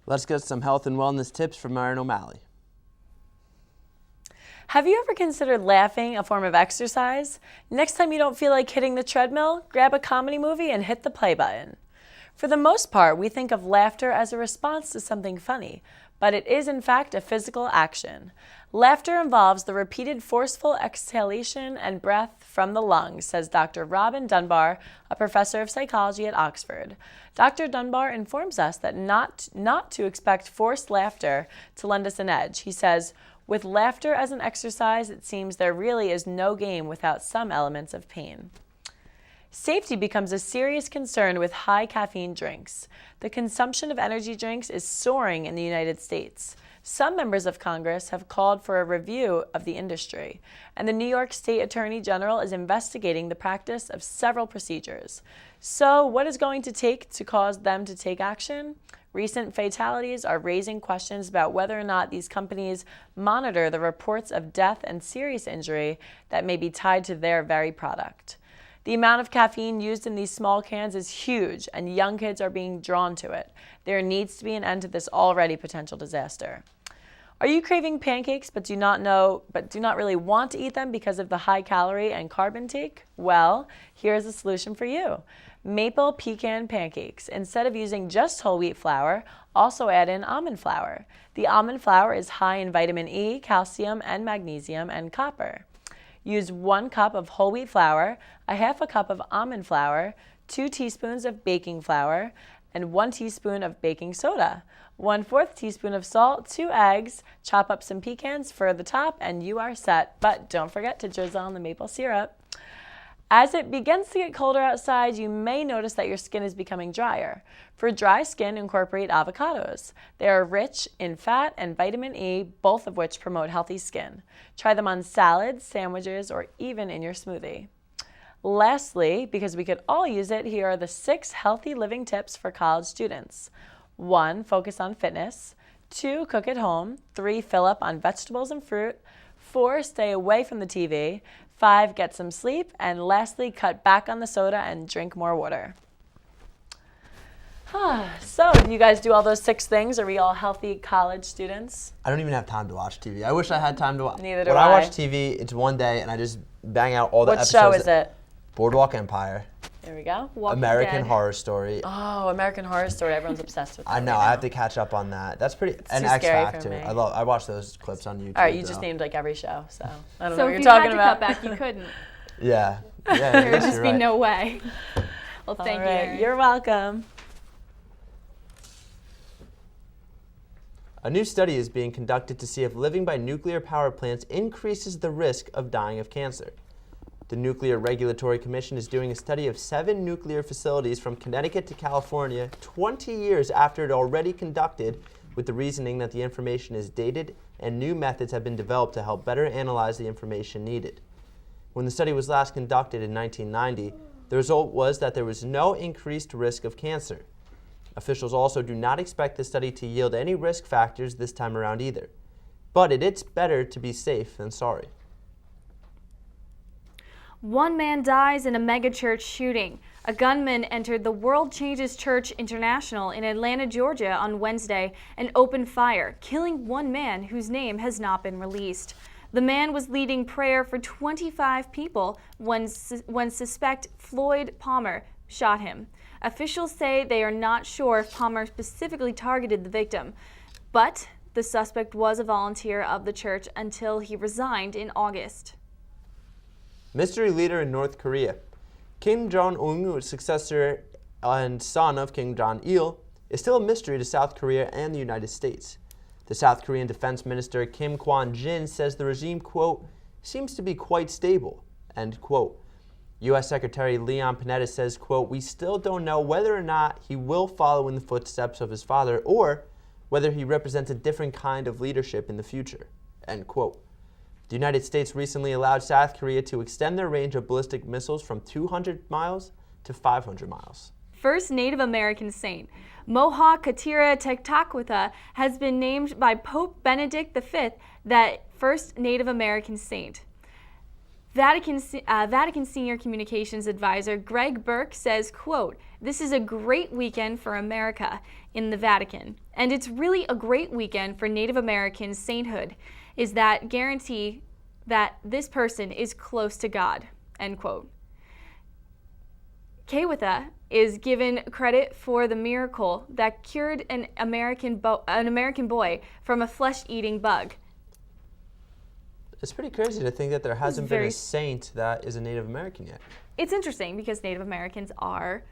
Let's get some health and wellness tips from Aaron O'Malley. Have you ever considered laughing a form of exercise? Next time you don't feel like hitting the treadmill, grab a comedy movie and hit the play button. For the most part, we think of laughter as a response to something funny, but it is in fact a physical action. Laughter involves the repeated forceful exhalation and breath from the lungs, says Dr. Robin Dunbar, a professor of psychology at Oxford. Dr. Dunbar informs us that not to expect forced laughter to lend us an edge. He says, with laughter as an exercise, it seems there really is no game without some elements of pain. Safety becomes a serious concern with high caffeine drinks. The consumption of energy drinks is soaring in the United States. Some members of Congress have called for a review of the industry, and the New York State Attorney General is investigating the practice of several procedures. So, what is going to take to cause them to take action? Recent fatalities are raising questions about whether or not these companies monitor the reports of death and serious injury that may be tied to their very product. The amount of caffeine used in these small cans is huge, and young kids are being drawn to it. There needs to be an end to this already potential disaster. Are you craving pancakes but do not really want to eat them because of the high calorie and carb intake? Well, here's a solution for you. Maple pecan pancakes. Instead of using just whole wheat flour, also add in almond flour. The almond flour is high in vitamin E, calcium, and magnesium, and copper. Use 1 cup of whole wheat flour, a half a cup of almond flour, 2 teaspoons of baking flour, and 1 teaspoon of baking soda, 1/4 teaspoon of salt, 2 eggs, chop up some pecans for the top, and you are set. But don't forget to drizzle on the maple syrup. As it begins to get colder outside, you may notice that your skin is becoming drier. For dry skin, incorporate avocados. They are rich in fat and vitamin E, both of which promote healthy skin. Try them on salads, sandwiches, or even in your smoothie. Lastly, because we could all use it, here are the 6 healthy living tips for college students. 1, focus on fitness. 2, cook at home. 3, fill up on vegetables and fruit. 4, stay away from the TV. 5, get some sleep. And lastly, cut back on the soda and drink more water. So, do you guys do all those 6 things? Are we all healthy college students? I don't even have time to watch TV. I wish I had time to watch. Neither do When I. I watch TV, it's one day and I just bang out all the episodes. What show is it? Boardwalk Empire. There we go. American Horror Story. Oh, American Horror Story. Everyone's obsessed with that. I know. Right I now. have to catch up on that. That's pretty. And too X scary for Factor. me. I watch those clips on YouTube. All right, you though. just named like every show, so I don't know So what if you're you talking had to about. cut back, you couldn't. Yeah. I There guess would just you're be right. no way. Well, thank All you. right, Erin. you're welcome. A new study is being conducted to see if living by nuclear power plants increases the risk of dying of cancer. The Nuclear Regulatory Commission is doing a study of 7 nuclear facilities from Connecticut to California 20 years after it already conducted, with the reasoning that the information is dated and new methods have been developed to help better analyze the information needed. When the study was last conducted in 1990, the result was that there was no increased risk of cancer. Officials also do not expect the study to yield any risk factors this time around either. But it's better to be safe than sorry. 1 man dies in a megachurch shooting. A gunman entered the World Changes Church International in Atlanta, Georgia on Wednesday and opened fire, killing 1 man whose name has not been released. The man was leading prayer for 25 people when suspect Floyd Palmer shot him. Officials say they are not sure if Palmer specifically targeted the victim, but the suspect was a volunteer of the church until he resigned in August. Mystery leader in North Korea. Kim Jong-un, successor and son of Kim Jong-il, is still a mystery to South Korea and the United States. The South Korean Defense Minister Kim Kwon-jin says the regime, quote, seems to be quite stable, end quote. U.S. Secretary Leon Panetta says, quote, we still don't know whether or not he will follow in the footsteps of his father or whether he represents a different kind of leadership in the future, end quote. The United States recently allowed South Korea to extend their range of ballistic missiles from 200 miles to 500 miles. First Native American saint, Moha Katira Tekakwitha, has been named by Pope Benedict V that first Native American saint. Vatican Senior Communications Advisor Greg Burke says, quote, "This is a great weekend for America in the Vatican, and it's really a great weekend for Native American sainthood, is that guarantee that this person is close to God," end quote. Kewitha is given credit for the miracle that cured an American boy from a flesh-eating bug. It's pretty crazy to think that there hasn't been a saint that is a Native American yet. It's interesting because Native Americans are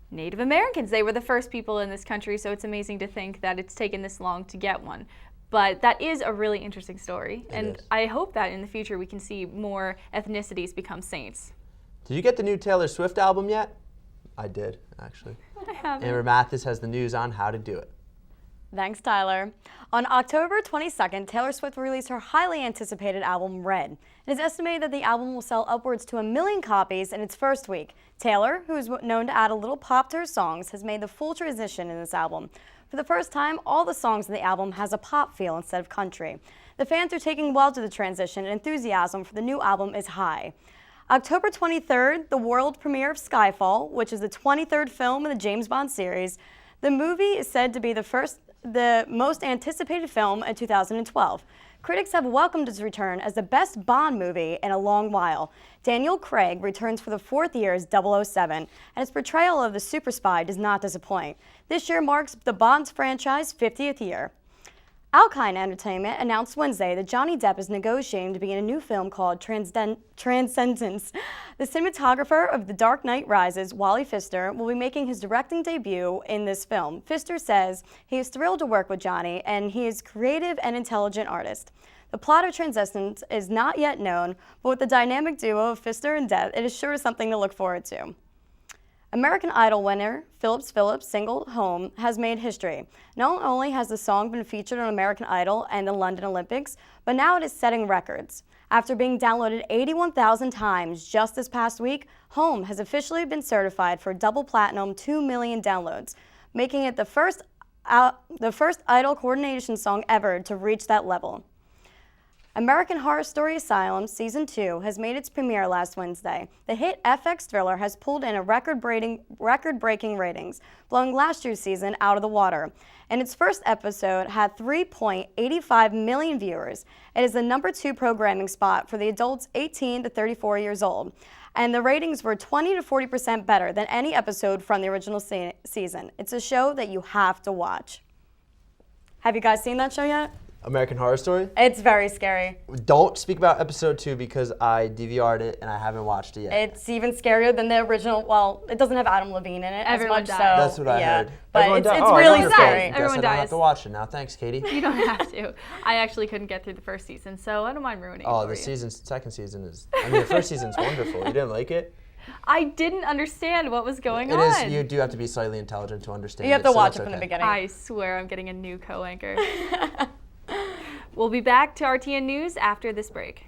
Native Americans. They were the first people in this country, so it's amazing to think that it's taken this long to get one. But that is a really interesting story, and I hope that in the future we can see more ethnicities become saints. Did you get the new Taylor Swift album yet? I did, actually. I haven't. Amber Mathis has the news on how to do it. Thanks, Tyler. On October 22nd, Taylor Swift will release her highly anticipated album, Red. It is estimated that the album will sell upwards to 1 million copies in its first week. Taylor, who is known to add a little pop to her songs, has made the full transition in this album. For the first time, all the songs in the album has a pop feel instead of country. The fans are taking well to the transition, and enthusiasm for the new album is high. October 23rd, the world premiere of Skyfall, which is the 23rd film in the James Bond series. The movie is said to be the most anticipated film in 2012. Critics have welcomed its return as the best Bond movie in a long while. Daniel Craig returns for the 4th year as 007, and his portrayal of the super spy does not disappoint. This year marks the Bond's franchise 50th year. Alkine Entertainment announced Wednesday that Johnny Depp is negotiating to be in a new film called Transcendence. The cinematographer of The Dark Knight Rises, Wally Pfister, will be making his directing debut in this film. Pfister says he is thrilled to work with Johnny, and he is a creative and intelligent artist. The plot of Transcendence is not yet known, but with the dynamic duo of Pfister and Depp, it is sure something to look forward to. American Idol winner Phillips' single Home has made history. Not only has the song been featured on American Idol and the London Olympics, but now it is setting records. After being downloaded 81,000 times just this past week, Home has officially been certified for double platinum 2 million downloads, making it the first Idol coordination song ever to reach that level. American Horror Story Asylum Season 2 has made its premiere last Wednesday. The hit FX thriller has pulled in a record-breaking ratings, blowing last year's season out of the water. And its first episode had 3.85 million viewers. It is the #2 programming spot for the adults 18 to 34 years old. And the ratings were 20 to 40% better than any episode from the original season. It's a show that you have to watch. Have you guys seen that show yet? American Horror Story? It's very scary. Don't speak about episode 2 because I DVR'd it and I haven't watched it yet. It's even scarier than the original. Well, it doesn't have Adam Levine in it Everyone as much. dies. So, That's what I heard. But Everyone it's dies. really wonderful. scary. Guess Everyone I don't have dies. to watch it now. Thanks, Katie. You don't have to. I actually couldn't get through the first season, so I don't mind ruining it for The you. second season is, the first season's wonderful. You didn't like it? I didn't understand what was going It on. is, you do have to be slightly intelligent to understand it. You have to so watch that's it from the okay. beginning. I swear I'm getting a new co-anchor. We'll be back to RTN News after this break.